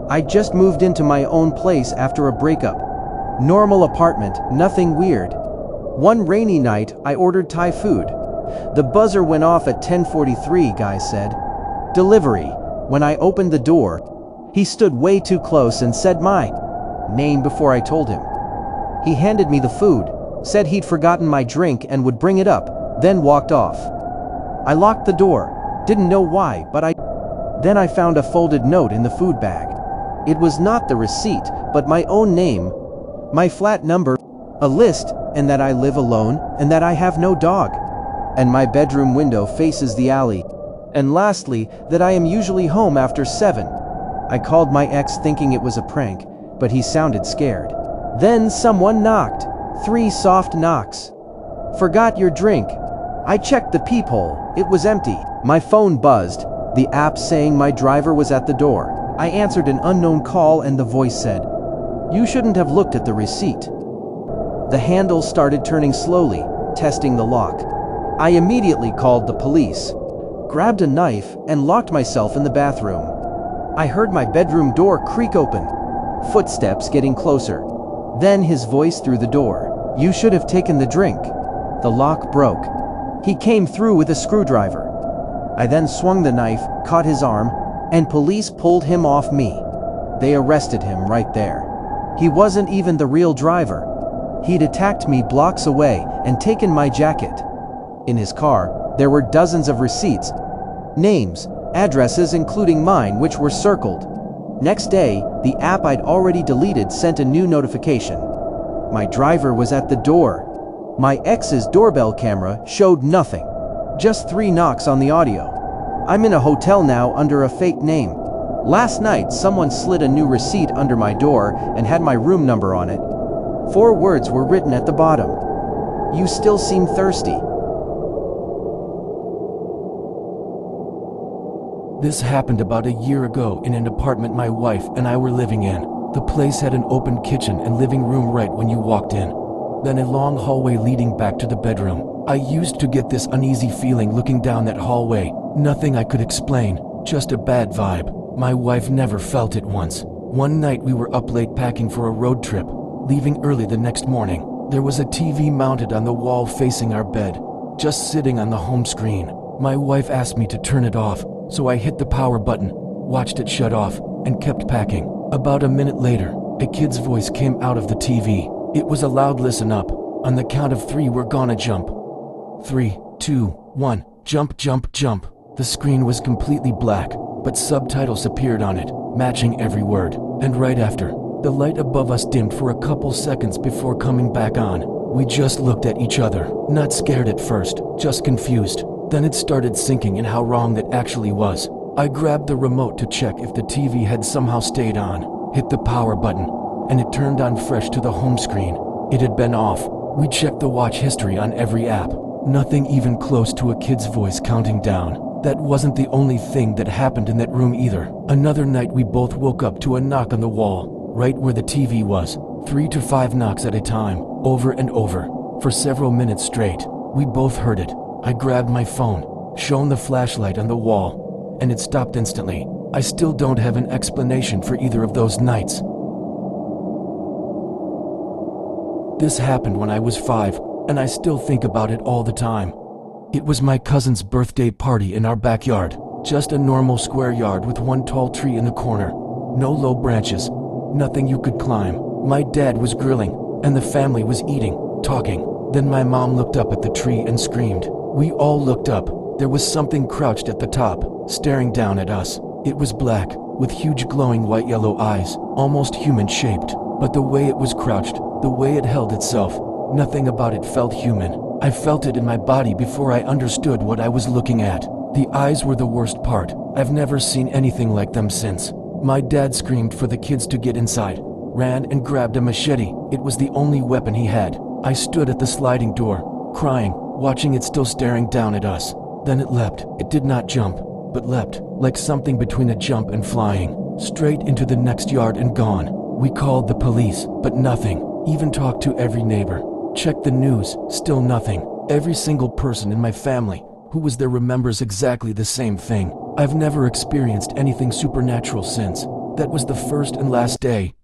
I just moved into my own place after a breakup. Normal apartment, nothing weird. One rainy night, I ordered Thai food. The buzzer went off at 10:43, guy said. Delivery. When I opened the door, he stood way too close and said my name before I told him. He handed me the food, said he'd forgotten my drink and would bring it up, then walked off. I locked the door, didn't know why, but Then I found a folded note in the food bag. It was not the receipt, but my own name, my flat number, a list, and that I live alone, and that I have no dog. And my bedroom window faces the alley. And lastly, that I am usually home after 7. I called my ex thinking it was a prank, but he sounded scared. Then someone knocked. 3 soft knocks. Forgot your drink. I checked the peephole. It was empty. My phone buzzed, the app saying my driver was at the door. I answered an unknown call and the voice said, "You shouldn't have looked at the receipt." The handle started turning slowly, testing the lock. I immediately called the police, grabbed a knife, and locked myself in the bathroom. I heard my bedroom door creak open, footsteps getting closer. Then his voice through the door, "You should have taken the drink." The lock broke. He came through with a screwdriver. I then swung the knife, caught his arm, and police pulled him off me. They arrested him right there. He wasn't even the real driver. He'd attacked me blocks away and taken my jacket. In his car, there were dozens of receipts, names, addresses including mine which were circled. Next day, the app I'd already deleted sent a new notification. My driver was at the door. My ex's doorbell camera showed nothing. Just 3 knocks on the audio. I'm in a hotel now under a fake name. Last night, someone slid a new receipt under my door and had my room number on it. 4 words were written at the bottom. "You still seem thirsty." This happened about a year ago in an apartment my wife and I were living in. The place had an open kitchen and living room right when you walked in. Then a long hallway leading back to the bedroom. I used to get this uneasy feeling looking down that hallway. Nothing I could explain, just a bad vibe. My wife never felt it once. One night we were up late packing for a road trip, leaving early the next morning. There was a TV mounted on the wall facing our bed, just sitting on the home screen. My wife asked me to turn it off, so I hit the power button, watched it shut off, and kept packing. About a minute later, a kid's voice came out of the TV. It was a loud "Listen up. On the count of 3 we're gonna jump. 3, 2, 1, jump, jump, jump." The screen was completely black, but subtitles appeared on it, matching every word. And right after, the light above us dimmed for a couple seconds before coming back on. We just looked at each other, not scared at first, just confused. Then it started sinking in how wrong it actually was. I grabbed the remote to check if the TV had somehow stayed on, hit the power button, and it turned on fresh to the home screen. It had been off. We checked the watch history on every app. Nothing even close to a kid's voice counting down. That wasn't the only thing that happened in that room either. Another night we both woke up to a knock on the wall, right where the TV was. 3 to 5 knocks at a time, over and over, for several minutes straight. We both heard it. I grabbed my phone, shone the flashlight on the wall, and it stopped instantly. I still don't have an explanation for either of those nights. This happened when I was 5, and I still think about it all the time. It was my cousin's birthday party in our backyard. Just a normal square yard with one tall tree in the corner. No low branches, nothing you could climb. My dad was grilling, and the family was eating, talking. Then my mom looked up at the tree and screamed. We all looked up. There was something crouched at the top, staring down at us. It was black, with huge glowing white-yellow eyes, almost human-shaped. But the way it was crouched, the way it held itself, nothing about it felt human. I felt it in my body before I understood what I was looking at. The eyes were the worst part. I've never seen anything like them since. My dad screamed for the kids to get inside, ran and grabbed a machete. It was the only weapon he had. I stood at the sliding door, crying, watching it still staring down at us. Then it leapt. It did not jump, but leapt, like something between a jump and flying, straight into the next yard and gone. We called the police, but nothing. Even talked to every neighbor. Checked the news, still nothing. Every single person in my family who was there remembers exactly the same thing. I've never experienced anything supernatural since. That was the first and last day.